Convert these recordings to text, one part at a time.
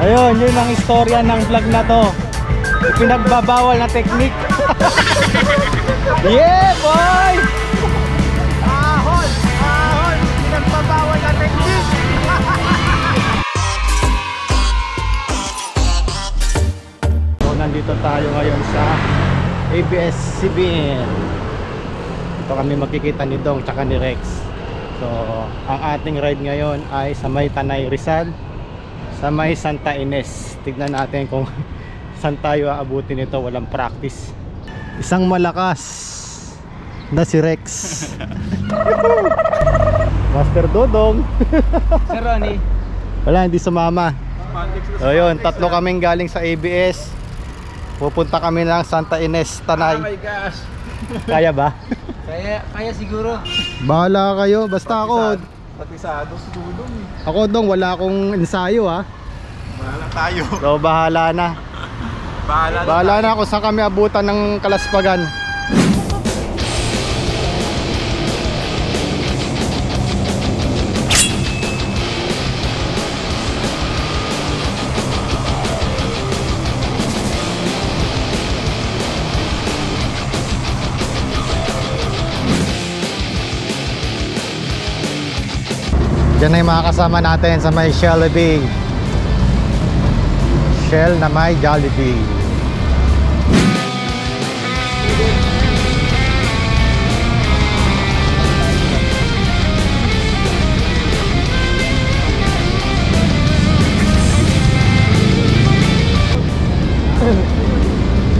Ayun, yun ang istorya ng vlog na to. Pinagbabawal na technique. Yeah, boy! Ahon! Ahon! Pinagbabawal na technique. So, nandito tayo ngayon sa ABS-CBN. Ito kami makikita ni Dong tsaka ni Rex. So, ang ating ride ngayon ay sa may Tanay Rizal, sa may Santa Ines. Tignan natin kung saan tayo aabutin ito. Walang practice. Isang malakas na si Rex. Master Dodong. Sir Ronnie. Wala, hindi sumama. So yun, tatlo kaming galing sa ABS. Pupunta kami ng Santa Ines, Tanay. Oh my gosh. Kaya ba? Kaya siguro. Bahala kayo, basta ako. Patisado si Dudong. Ako Dong, wala akong ensayo ha. Bahala tayo. So bahala na. Bahala na kung saan kami abutan ng Kalaspagan. Diyan na yung mga kasama natin sa may Jollibee. Shell na may Jollibee.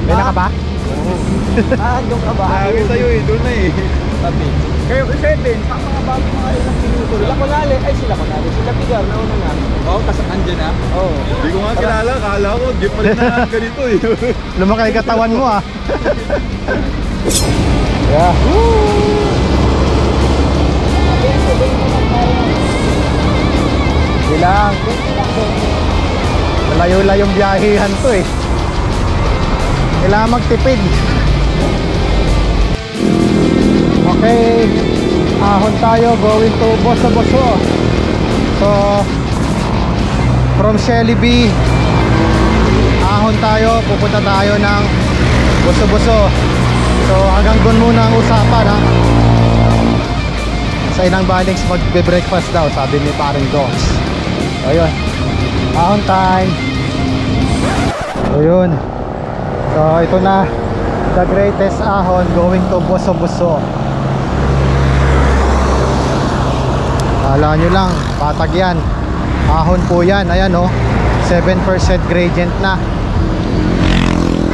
May naka ba? Doon ka ba? Sabi sa'yo eh, doon na eh. Sabi. Kayo kasi din, sa mga bago mga ilang minuto. Sila kunali, sila Pigar, nauna na. Oo, kasi andyan na. Oo. Hindi ko nga kilala, kala ko, di pa rin na ganito eh. Lumakay katawan mo ah. Yeah. Bilang. Malayo-layong biyahihan to eh. Kailangan magtipid. Okay, ahon tayo going to Boso-Boso. So from Jollibee, ahon tayo, pupunta tayo ng Boso-Boso. So hanggang doon muna ang usapan ha. Sa Inang Balings magbe-breakfast daw, sabi ni paring Dogs. So yun, ahon time. So yun, so ito na, the greatest ahon going to Boso-Boso. Kala nyo lang, patag yan. Ahon po yan, ayan o, 7% gradient na.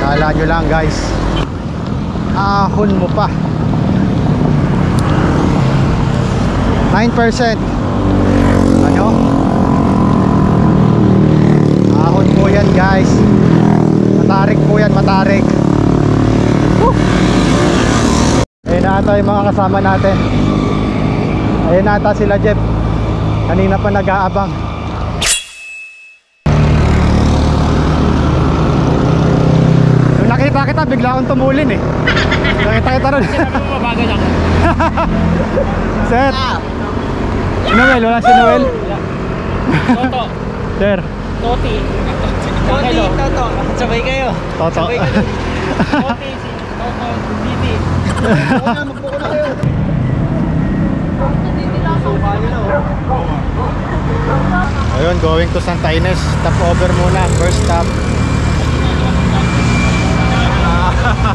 Kala nyo lang guys, ahon mo pa 9%. Ano? Ahon po yan guys. Matarik po yan, matarik. Ayun na ata yung mga kasama natin. Ayun na ata sila Jeff. Kanina pa nag-aabang. Nung nakita kita, bigla akong tumulin eh. Nakita kita ron. Mabagal ako. Set. Si Noel, wala si Noel? Toto. Sir. Toti. Toti, Toto. Sabay kayo. Toto. Sabay kayo. Toti, si Toto, Didi. Magbuko na kayo. Ayun, going to Santa Ines. Stop over muna, first stop.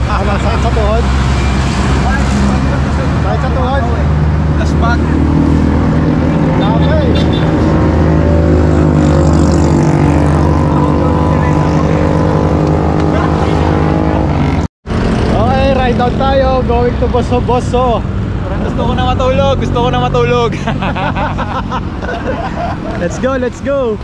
Ano, sakit sa tuhod? Sakit sa tuhod? Last spot. Okay. Okay, ride out tayo, going to Boso-Boso. Gusto ko na matulog. Let's go, let's go.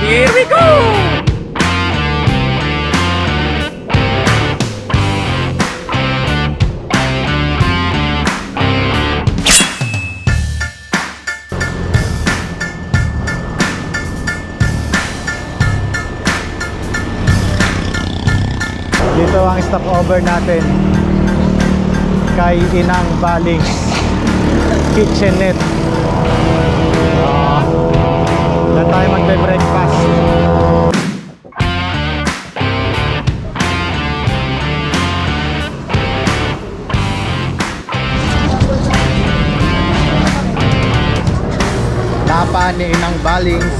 Here we go! Dito ang stopover natin kay Inang Balings. kitchenette. Diyan tayo magbe-breakfast. Lapa ni Inang Balings.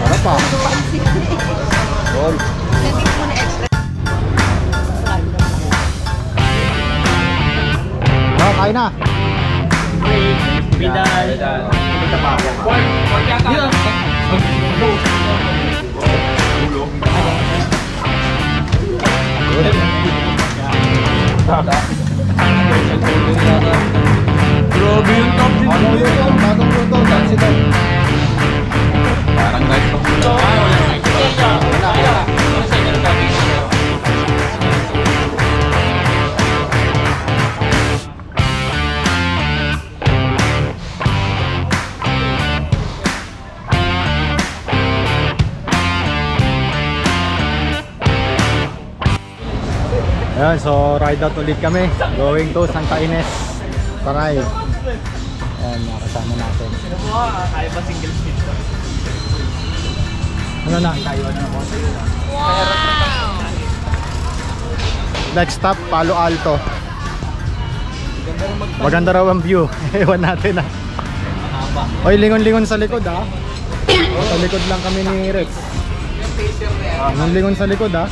Ano pa? Gold. No, kain na. Bidal. Grabe yung top dito. Bagong luto, tansi daw. Parang nice pa muna. Ayan, so ride out ulit kami. Going to Santa Ines, Tanay. Ayan, mga kasama natin. Kaya ba single speed? Ano na? Next stop, Palo Alto. Maganda raw ang view. Ewan natin ah. Oy, lingon-lingon sa likod ah. Sa likod lang kami ni Rex. Lingon sa likod ah.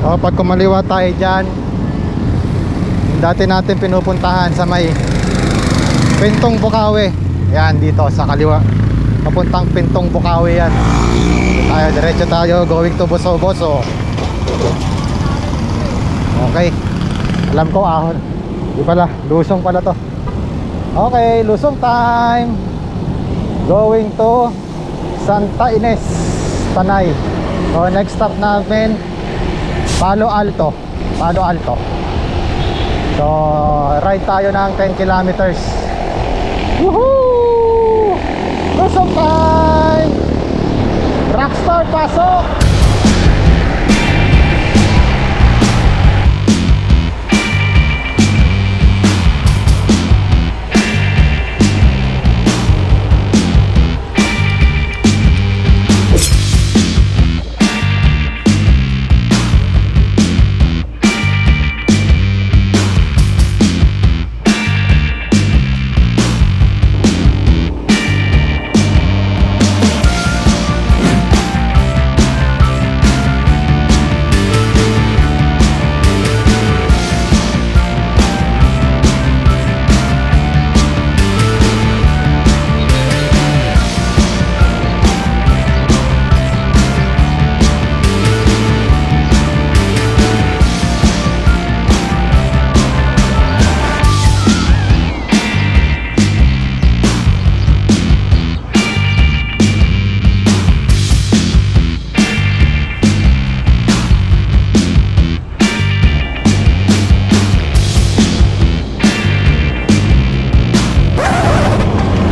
O, pag kumaliwa tayo dyan, yung dati natin pinupuntahan sa may Pintong Bukawi. Yan, dito sa kaliwa. Papuntang Pintong Bukawi yan. Tayo, diretso tayo, going to Boso-Boso. Okay. Alam ko ahon. Di pala, lusong pala to. Okay, lusong time. Going to Santa Ines, Tanay. So next stop namin, Palo Alto. Palo Alto. So ride tayo ng 10 kilometers. Woohoo! Lusong time! Rockstar, pasok!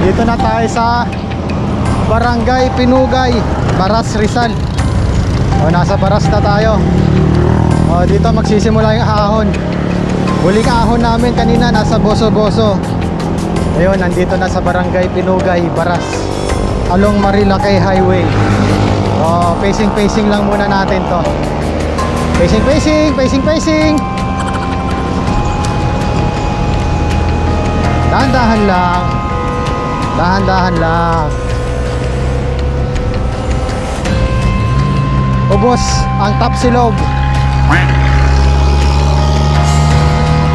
Dito na tayo sa Barangay Pinugay, Baras, Rizal. O, nasa Baras na tayo. O, dito magsisimula yung ahon. Huling ahon namin kanina nasa Boso-Boso. Ayun, nandito na sa Barangay Pinugay, Baras, along Marilake Highway. O, pacing lang muna natin to. Pacing. Dahan-dahan lang. Dahan-dahan lang. Ubos ang Tapsilog.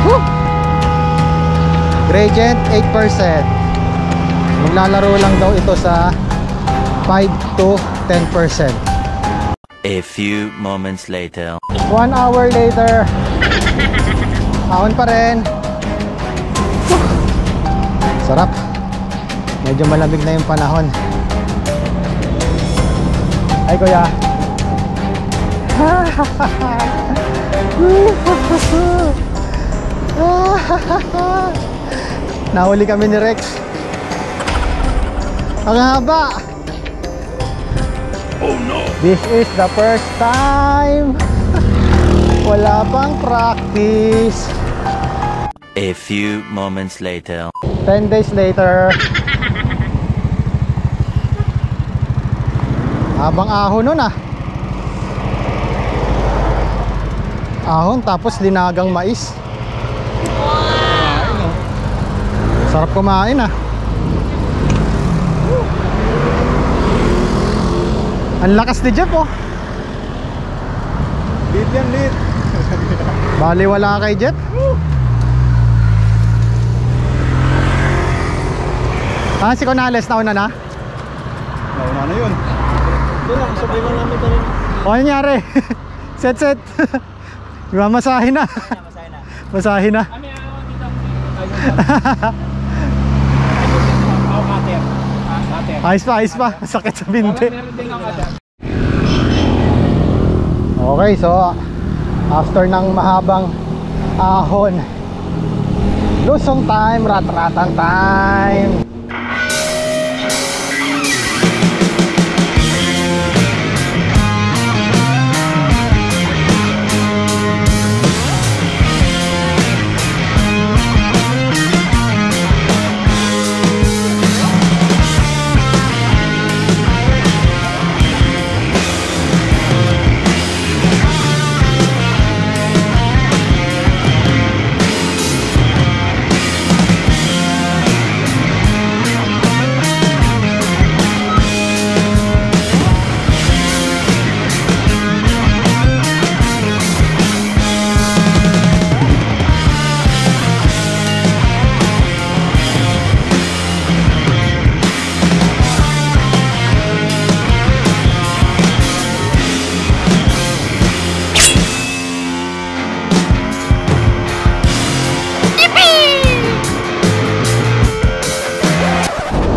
Woo! Gradient 8%. Maglalaro lang daw ito sa 5 to 10%. A few moments later. 1 hour later. Ahon pa rin. Sarap. Medyo malamig na yung panahon. Ay kuya. Nahuli kami ni Rex. Ang haba. This is the first time. Wala pang practice. A few moments later. 10 days later. Habang ahon nun ah. Ahon tapos linagang mais. Sarap kumain ah. Ang lakas ni Jeff oh. Lit yan, lit. Bali wala kay Jeff. Si Conales nauna na? Nauna na yun. Doon lang, sabi mo namin kanina. O ano nangyari? Set. Masahin na. Masahin na. Ayos pa. Sakit sa binti. Okay, so after ng mahabang ahon, lusong time, rat-ratan time.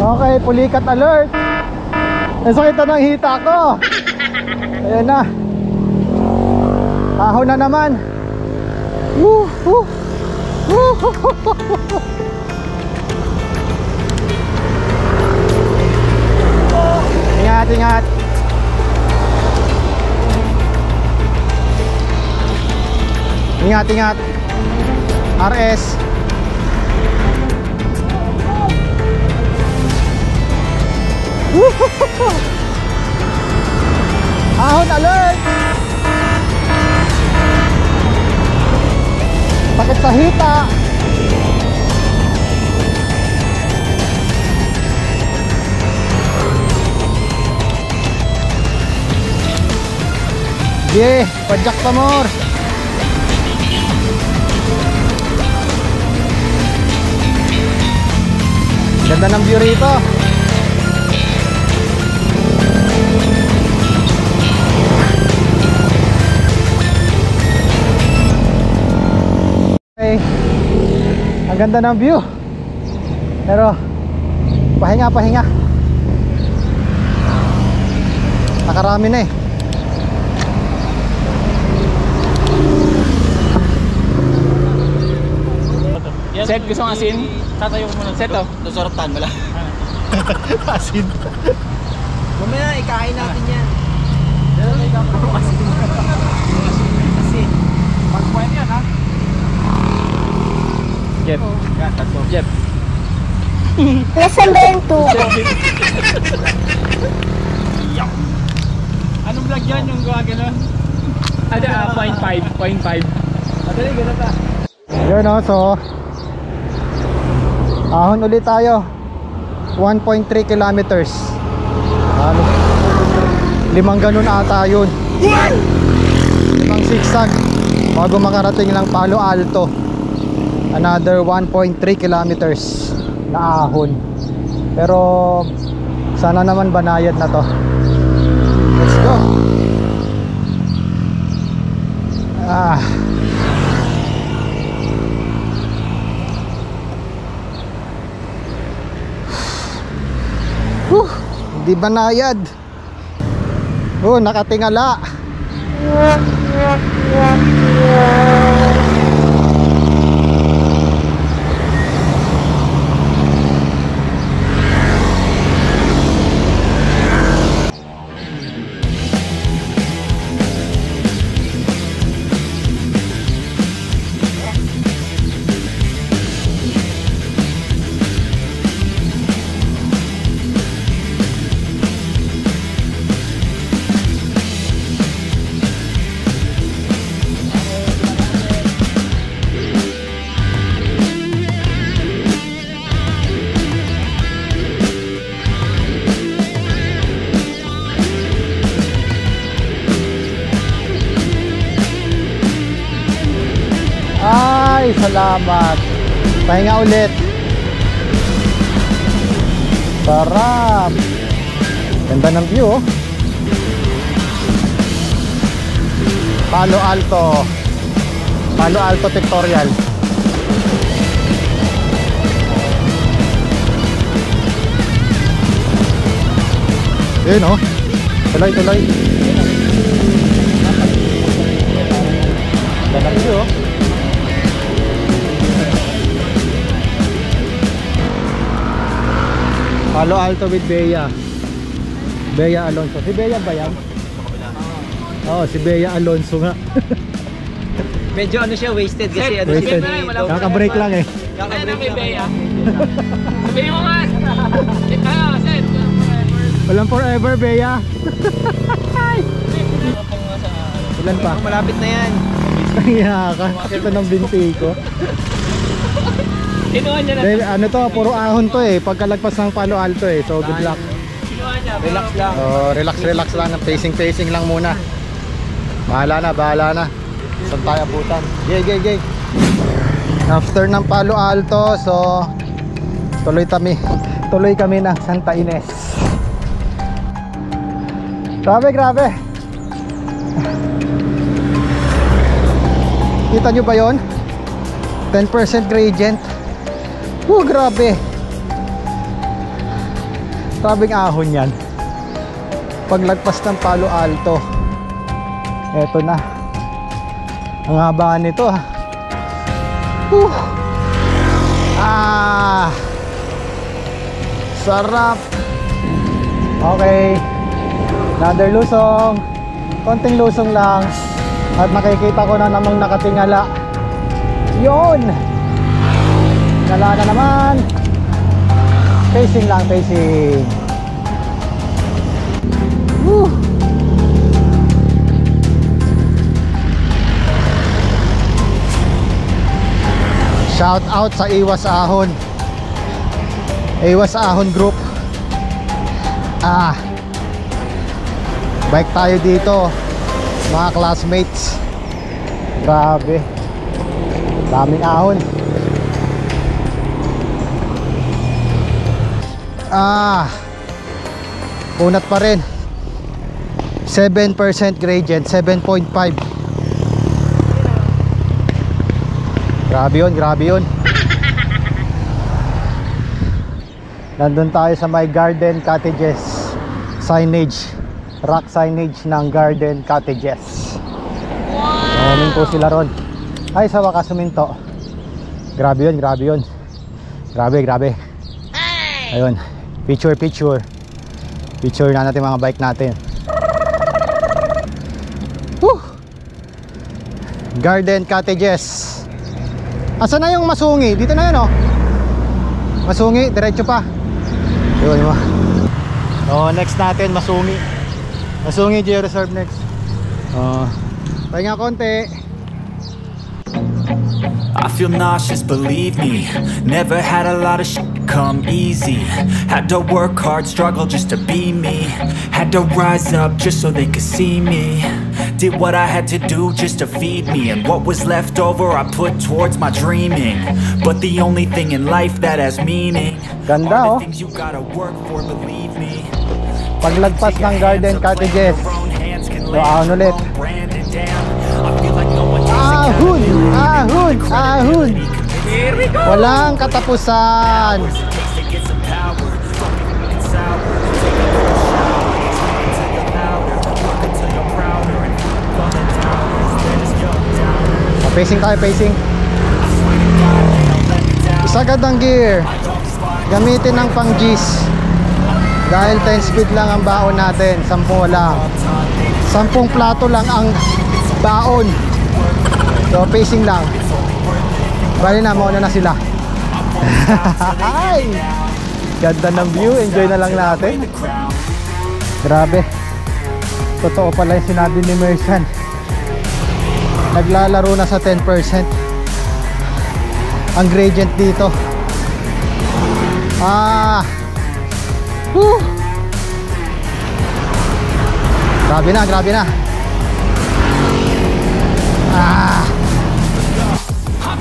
Okay, pulikat alert. Ang sakit na ng hita ko. Ayan na. Ahon na naman. Woo, woo. Woo. Ingat. Ingat. RS. Ahon alert. Sakit sa hita. Pajak pa more. Ganda ng view rito. Okay. Ang ganda ng view. Pero pahinga. Nakarami na eh. Set, gusto ng asin? Tatayo ko muna. Set, oh. Nasarapan wala. Asin. Mamaya ikain natin yan. Asin. Pag-point yan, ha? Jeff. Yan, tatlo. Jeff. Nasaan ba yung tubo? Anong vlog yan yung gawa gano'n? 0.5. Madali, gano'n ta. Yun o, so ahon ulit tayo. 1.3 kilometers. 5 ganun ata yun. 5 zigzag bago makarating lang Palo Alto. Another 1.3 kilometers na ahon. Pero sana naman banayad na to. Let's go. Hindi banayad. Nakatingala. salamat. Pahinga ulit. Sarap. Ganda ng view, oh. Palo Alto Pictorial. Ayun, oh. Tuloy. Ganda ng view, oh. Palo Alto with Bea Alonso. Si Bea ba yan? Oo, si Bea Alonso nga. Medyo ano siya, wasted kasi ano Wasted. Kaka-break lang eh. Ayun na may Bea. Sabihin mo nga. Seth. Walang forever, Bea. Ilan pa? Malapit na yan. Yaka, ito ng binti ko. Kinuha niya na. Dahil ano to, puro ahon to eh. Pagkalagpas ng Palo Alto eh. So good luck. Kinuha niya. Relax lang. Oh, relax lang. Pacing lang muna. Bahala na. Saan tayo abutan? Gay. After ng Palo Alto, so tuloy kami ng Santa Ines. Grabe. Kita nyo ba yon? 10% gradient. Grabe. Grabing ahon yan. Paglagpas ng Palo Alto, eto na. Ang haba nito, ha. Sarap. Okay, another lusong. Konting lusong lang. At makikita ko na namang nakatingala. Yun, nala na naman. Pacing lang. Shout out sa Iwas Ahon Group. Bike tayo dito, mga classmates. Grabe, daming ahon. Unat pa rin. 7% gradient, 7.5. Grabe yun. Nandun tayo sa may Garden Cottages signage, rock signage ng Garden Cottages. Huminto sila ron. Ay, sa wakas huminto. Grabe yun. Grabe. Ayun, picture na natin mga bike natin. Garden Cottages. Asan na yung Masungi? Dito na yun, oh. Masungi, diretso pa. Yun mo. Next natin, Masungi Geo-Reserve next. Pahinga konti. I feel nauseous, believe me. Never had a lot of shit come easy. Had to work hard, struggle just to be me. Had to rise up just so they could see me. Did what I had to do just to feed me. And what was left over I put towards my dreaming. But the only thing in life that has meaning Ganda, are oh. the things you gotta work for, believe me. Paglagpas ng Garden Cottages, ahon ulit. Ahon. Walang katapusan. Pacing tayo. Isagad ang gear. Gamitin ng pang G's. Dahil 10 speed lang ang baon natin, 10 lang. 10 plato lang ang baon. So pacing lang. Bali na, mauna na sila. Ay, ganda ng view, enjoy na lang natin. Grabe. Totoo pala yung sinabi ni Mersan. Naglalaro na sa 10%. Ang gradient dito. Grabe na.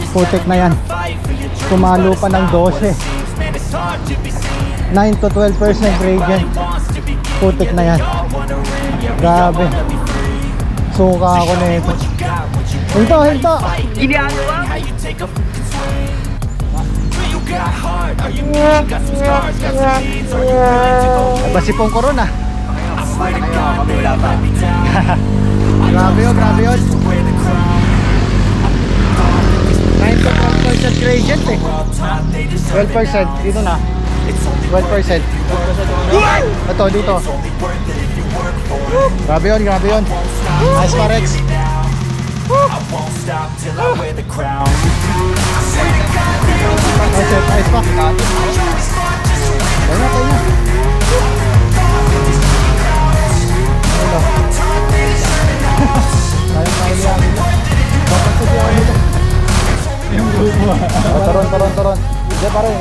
putik na yan. Tumalo pa ng 12. 9 to 12% gradient. Putik na yan. Grabe. Suka ako na ito. Hinto, hinto! Basipong corona. Grabe yun, grabe yun. 9 to 12% gradient eh. 12% dito na. 12%. Ito dito. Grabe yun, grabe yun. Nice pa, Rex. Nice pa. Kaya na, kaya na. Turun. Sige pare,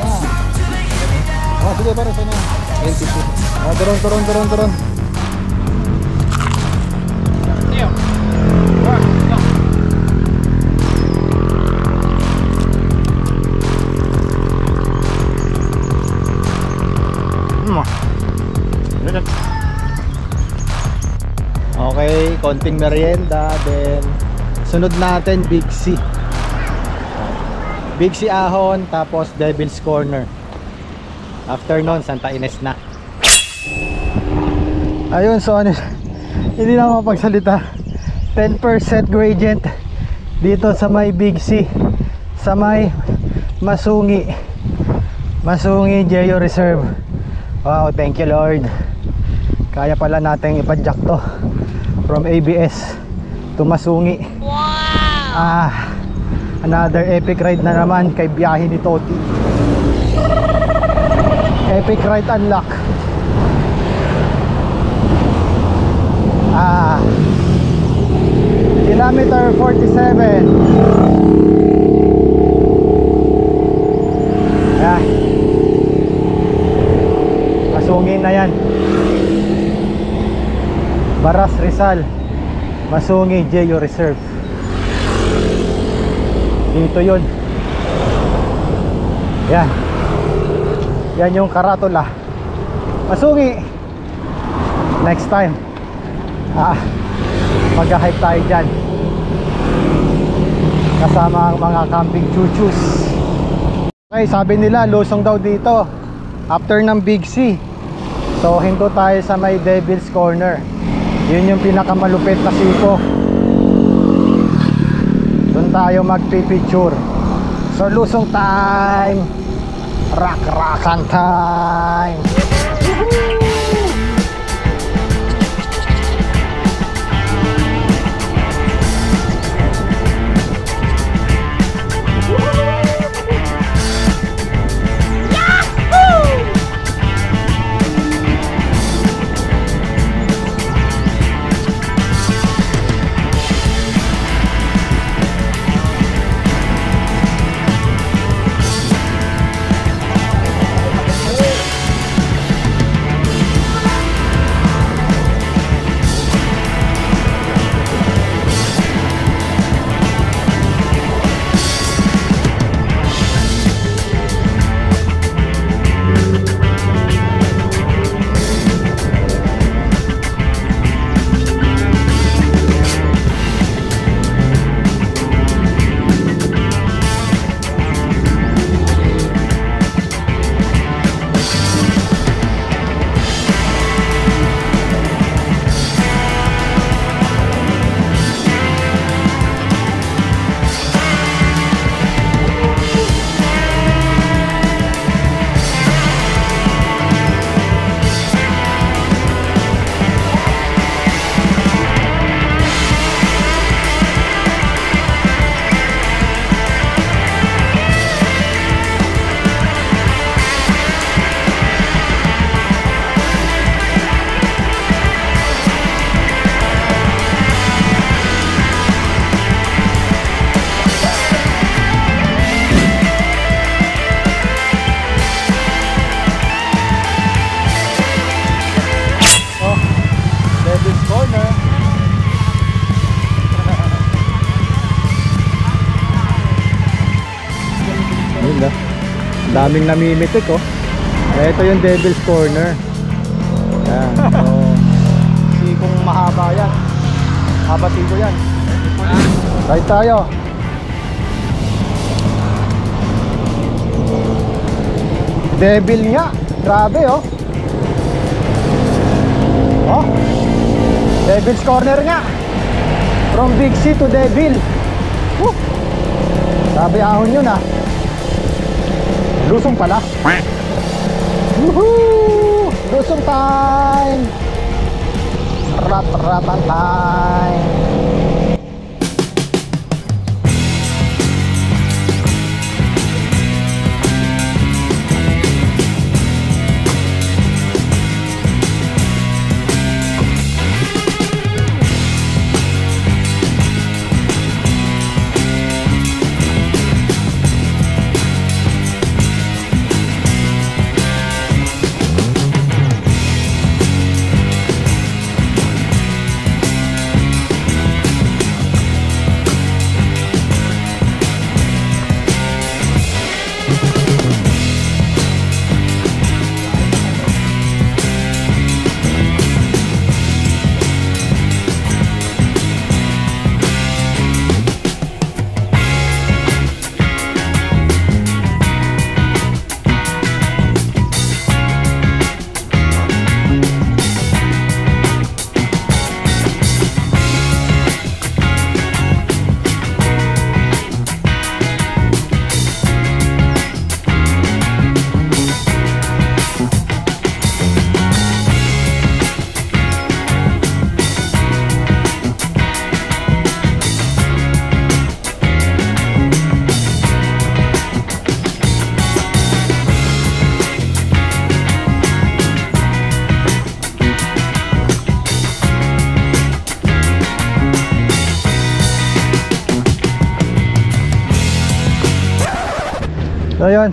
sige pare, sana. Turun. Okay, konting merienda, then sunod natin Big C. Big C Ahon, tapos Devil's Corner. After nun, Santa Ines na. Ayun, so ano, hindi na mapagsalita. 10% gradient dito sa may Big C, sa may Masungi Geo Reserve. Wow, thank you Lord. Kaya pala natin ipadjak to from ABS to Masungi. Wow! Another epic ride na naman kay biyahe ni Toti. Epic ride unlock. Kilometer 47. Yeah. Masungi na yan. Baras Rizal, Masungi Geo Reserve. Dito yun. Yan. Yan yung karatula. Masungi. Next time mag-hype tayo dyan kasama ang mga camping chuchus. Okay, sabi nila lusong daw dito after ng Big C. So hinto tayo sa may Devil's Corner. Yun yung pinakamalupit na siko. Doon tayo magpipicture. So lusong time, rock-rockan time. Daming namimitik oh. Ito yung Devil's Corner. Yan. So, sikong mahaba yan. Haba siko yan. Right tayo. Devil nga. Grabe oh. Oh. Devil's Corner nga. From Big C to Devil. Woo. Grabe ahon yun ah. Lusong pala. Woohoo! Lusong time! Rat-ratan time! So yun,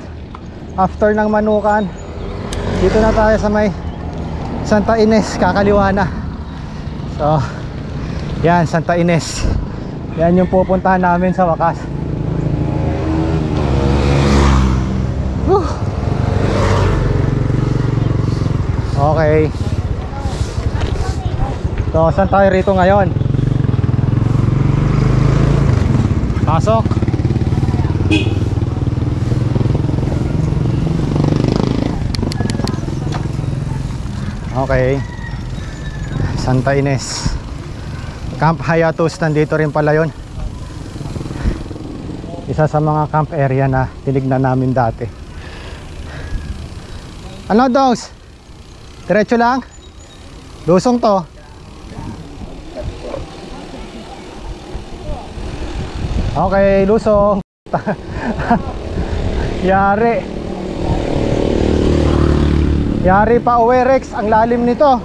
after ng Manukan, dito na tayo sa may Santa Ines, kakaliwa na. So yan, Santa Ines. Yan yung pupuntahan namin sa wakas. Whew. Okay. So saan tayo rito ngayon? Pasok. Okay, Santa Ines Camp Hayatus, nandito rin pala yun. Isa sa mga camp area na tinignan namin dati. Ano dogs? Diretso lang? Lusong to. Okay, lusong. Yari. Yari pa uwi Rex, ang lalim nito.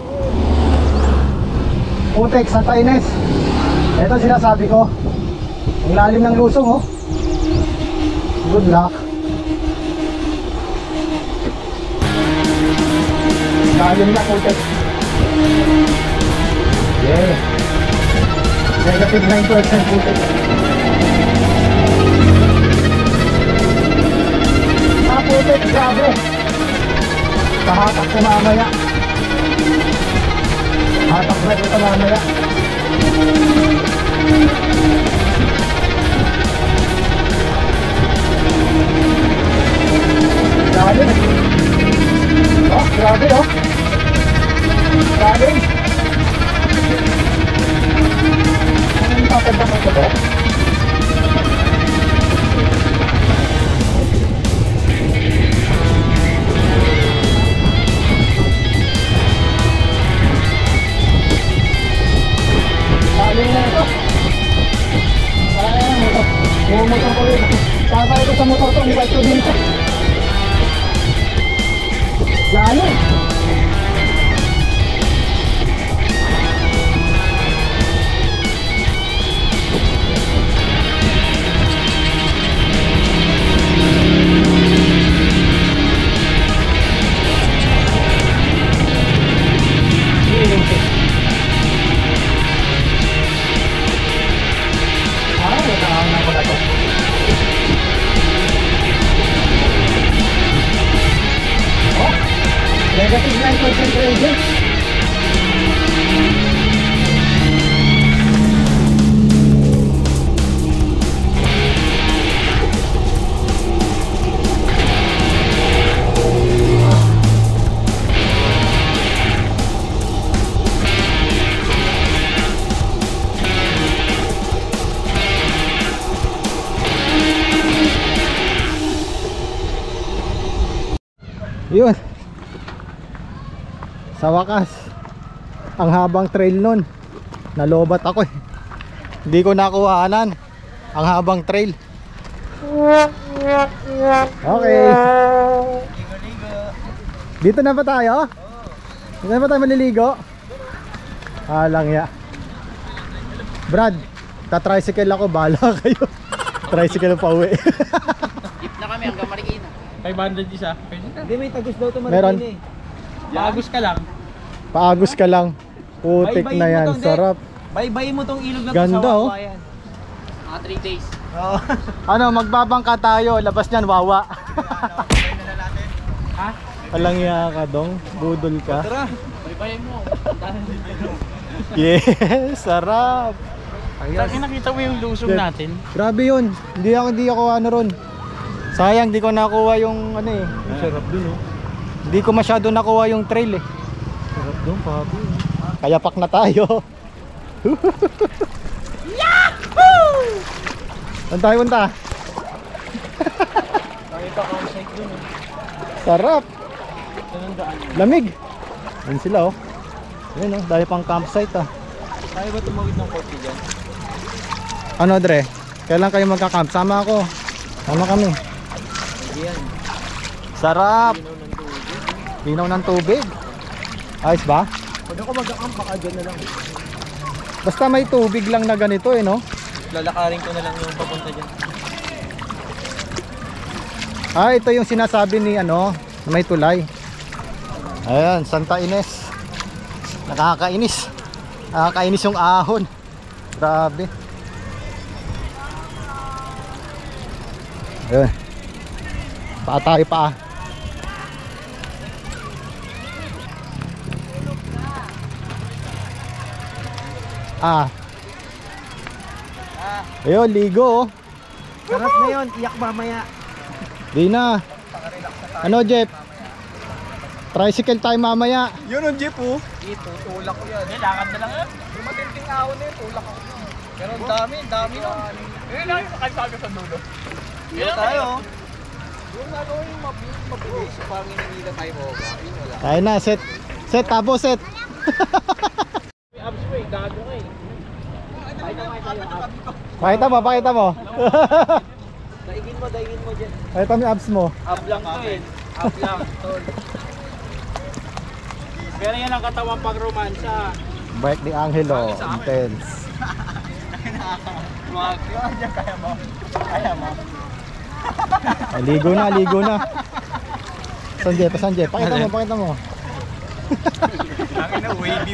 Putek, Santa Ines. Ito sinasabi ko. Ang lalim ng lusong oh. Good luck. Lalim na putek. Yeah. Negative 9% putek. Ah, putek, grabe. Pahatak ko mamaya. Hatak na ito mamaya. Grabe. Oh, grabe oh. Grabe. Ang papagda ko ito. Motor ko rin. Sabay ko sa motor ko, may bike ko dito. Lalo. Yun. Sa wakas, ang habang trail nun, nalobat ako eh. Hindi ko nakuhanan ang habang trail. Okay. Dito na ba tayo? Dito na ba tayo maliligo? Lang ya. Brad, ta-tricycle ako, bahala kayo. Tricycle pa uwi. Jeep na kami hanggang Marikina. 500 isa. Hindi, may tagos daw ito Meron. Marikina eh. Paagos ka lang. Paagos ka lang. Putik na yan, sarap. Baybayin mo tong ilog na Ganda, to sa oh. Wawayan. Mga 3 days. Oo. Ano, magbabangka tayo, labas niyan, wawa. Ha? Alang ya ka dong, budol ka. Tara. Baybayin mo. Yes, sarap. Saan nakita mo yung lusong natin? Grabe yun. Hindi ako ano ron. Sayang, di ko nakuha yung ano eh. Sarap dun oh. Hindi ko masyado nakuha yung trail eh. Sarap dun, papi. Kaya pak na tayo. Saan tayo punta? Nakita ko ang site dun oh. Sarap. Saan ang daan? Lamig. Yan sila oh. Yan oh, dahil pang campsite ah. Tayo ba tumawid ng kotse dyan? Ano Dre? Kailan kayo magka-camp? Sama ako. Sama kami. Hindi yan. Sarap. Linaw ng tubig. Linaw ng tubig. Ayos ba? Pag ako mag-camp, baka dyan na lang. Basta may tubig lang na ganito eh no? Lalakarin ko na lang yung papunta dyan. Ah, ito yung sinasabi ni ano, may tulay. Ayan, Santa Ines. Nakakainis. Nakakainis yung ahon. Grabe. Ayun. Paa tayo pa. Ayun, ligo oh. Sarap na yun, iyak mamaya. Di na. Ano Jeff? Tricycle tayo mamaya. Yun ang jeep oh. Ito, tulak ko yan. Lakad na lang yan. Yung matinding ahon na yun, tulak ako. Pero ang dami no. Yun lang yung sabi sa dulo. Yun tayo. Yung ano yung mabilis, parang inanila tayo mo ba? Yun wala. Tayo na, set. Set, tabo, set. May abs mo eh, gago ka eh. Pakita mo, pakita mo. Daigin mo dyan. Pakita mo yung abs mo. Up lang to eh. Up lang. Tol. Pero yan ang katawang pag-romansa. Bike ni Angelo, intense. Kaya mo. Kaya mo. Ay, ligo na, ligo na. Sanjay, pasanjay. Pakita mo, pakita mo. Ang ina, wavy.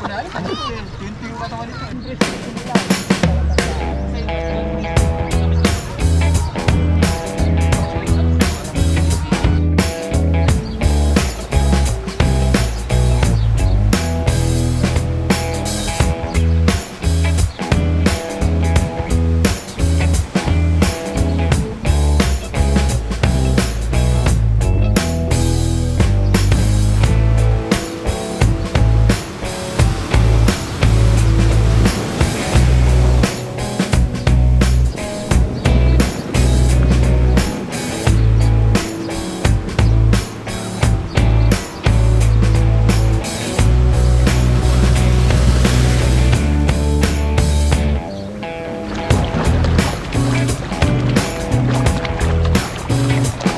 Kunali, ano ko yun? 20 yung katawan nito.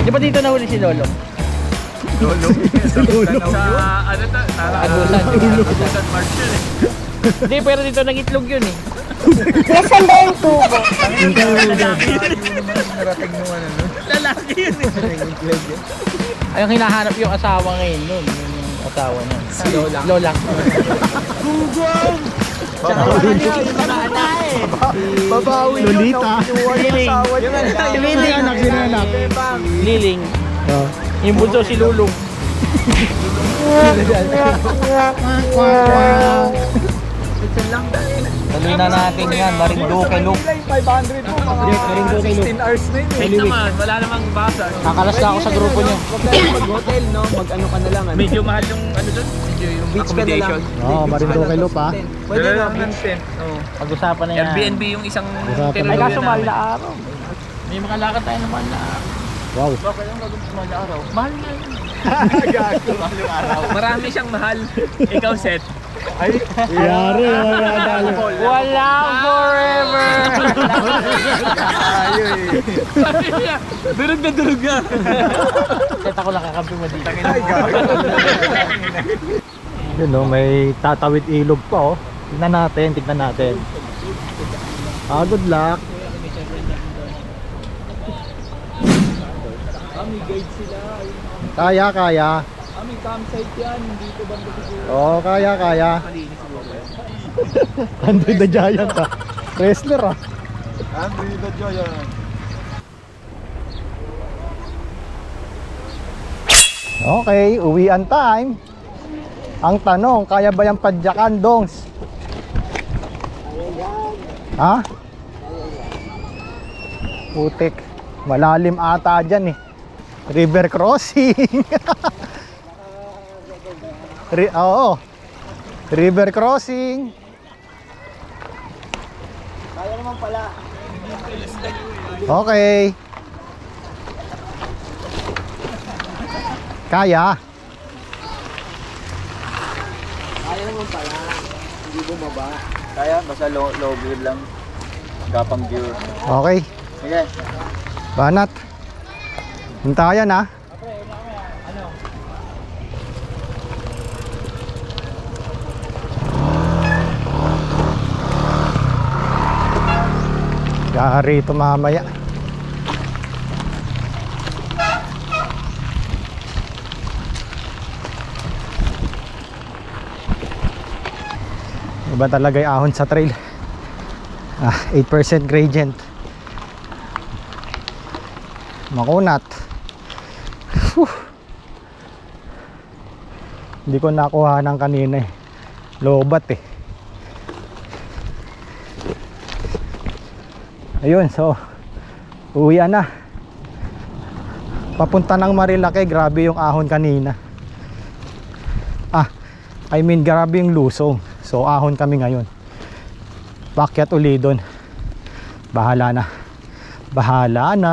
Di ba dito nahuli si Lolo? Lolo? Sa ano to? Agusan March yun eh. Hindi, pero dito nag-itlog yun eh. Nasaan ba yung tubo? Narating nung ano no? Lalaki yun eh. Ay, ang hinahanap yung asawa ngayon nun. Yung asawa niya. Si Lola. Lola. Gugong! Babawi niya, yung mga anak. Babawi yun. Lolita. Liling. Si Liling anak, sino anak? Liling. Oh. Yung bunso si Lulong. Tuloy na natin yan, Marinduque Loop. 500 po, mga 16 hours na yun. Wait naman, wala namang basa. Kakalas na ako sa grupo niyo. Huwag tayo mag-hotel, no? Mag-ano ka na lang. Ano? Medyo mahal yung ano doon. Medyo yung Beach ka na lang. Oo, Marinduque Loop ha. Pwede na, beach. Pag-usapan na yan. Airbnb yung isang Usapan na tinuluyan yan. namin. May mga lakad tayo naman na Wow. Bakit ang gagawin sa mga araw? Mahal nga yun. Gago. Mahalong araw. Marami siyang mahal. Ikaw, Seth. Ay, Yari, wala dali. Wala forever! tayo eh. Sabi niya, durog na durog na. Seth, ako lang kakampi mo dito. Ay, gago. Yun no, may tatawid ilog pa oh. Tignan natin. Good luck. May guide sila. Kaya. May campsite yan. Dito banda siguro. Oo, kaya. Malinis siguro. Andre the Giant ah. Wrestler ah. Andre the Giant. Okay, uwian time. Ang tanong, kaya ba yung padyakan, Dongs? Ha? Putik. Malalim ata dyan eh. River crossing. Oo. River crossing. Kaya naman pala. Okay. Kaya. Kaya naman pala. Hindi bumaba. Kaya, basta low gear lang. Gapang gear. Okay. Sige. Banat. Hintayan ha. Yari ito mamaya. Iba talaga yung ahon sa trail. 8% gradient. Makunat. Hindi ko nakuha ng kanina eh. Lobat eh. Ayun, so uwian na. Papunta ng Marilake, grabe yung ahon kanina. Grabe yung lusong. So ahon kami ngayon. Pakyat uli doon. Bahala na.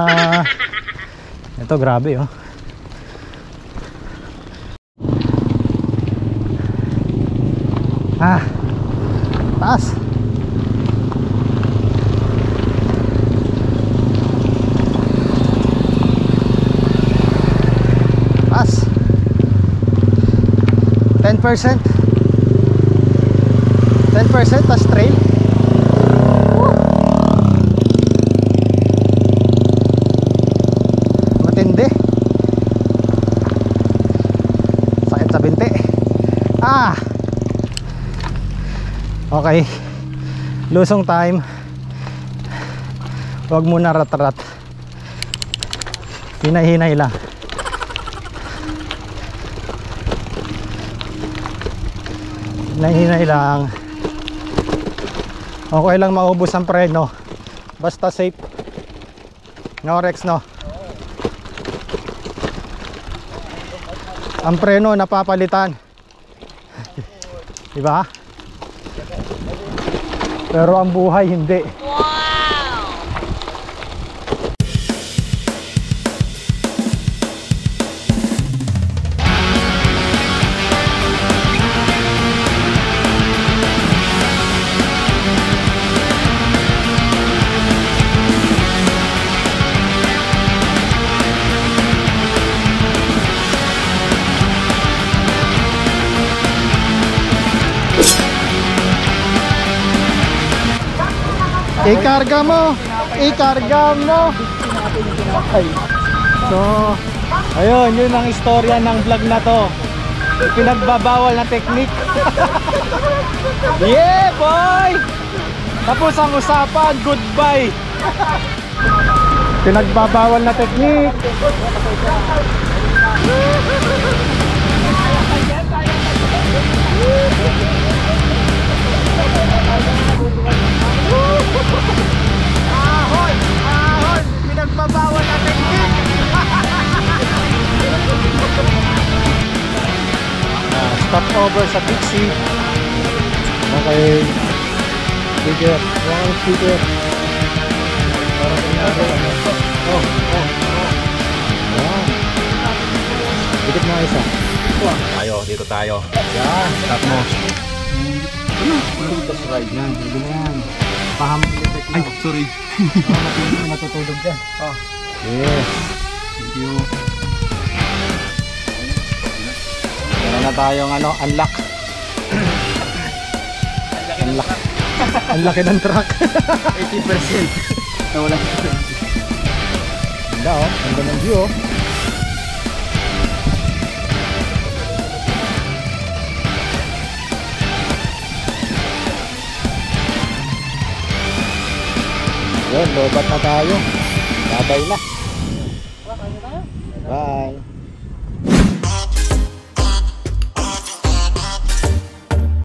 Ito grabe oh. Taas. Taas. 10%. 10% tas trail. Matindi. Sakit sa binti. Okay. Lusong time. Huwag muna rat-rat. Hinay-hinay lang. Hinay-hinay lang. Okay lang maubos ang preno. Basta safe. No Rex no. Ang preno napapalitan. Diba? Pero ang buhay hindi. Ikarga mo. So, ayun, yun ang istorya ng vlog na to. Pinagbabawal na technique. Yeah, boy! Tapos ang usapan, goodbye. Pinagbabawal na technique. Ahon! Pinagbabawal na technique. Stop over sa Pixie. Okay. Speaker. Wrong speaker. Dikit mo isa. Tayo, dito tayo. Yan. Stop mo. Test ride yan. Hindi mo yan. Pahamon ulit. Ay, sorry. Matutulog dyan. Yes. Thank you. Meron na tayong ano, unlock. Unlock. Ang laki ng truck. 80%. Nawala. Ganda oh. Ganda ng view oh. Yun, lobat na tayo. Babay na. Bye.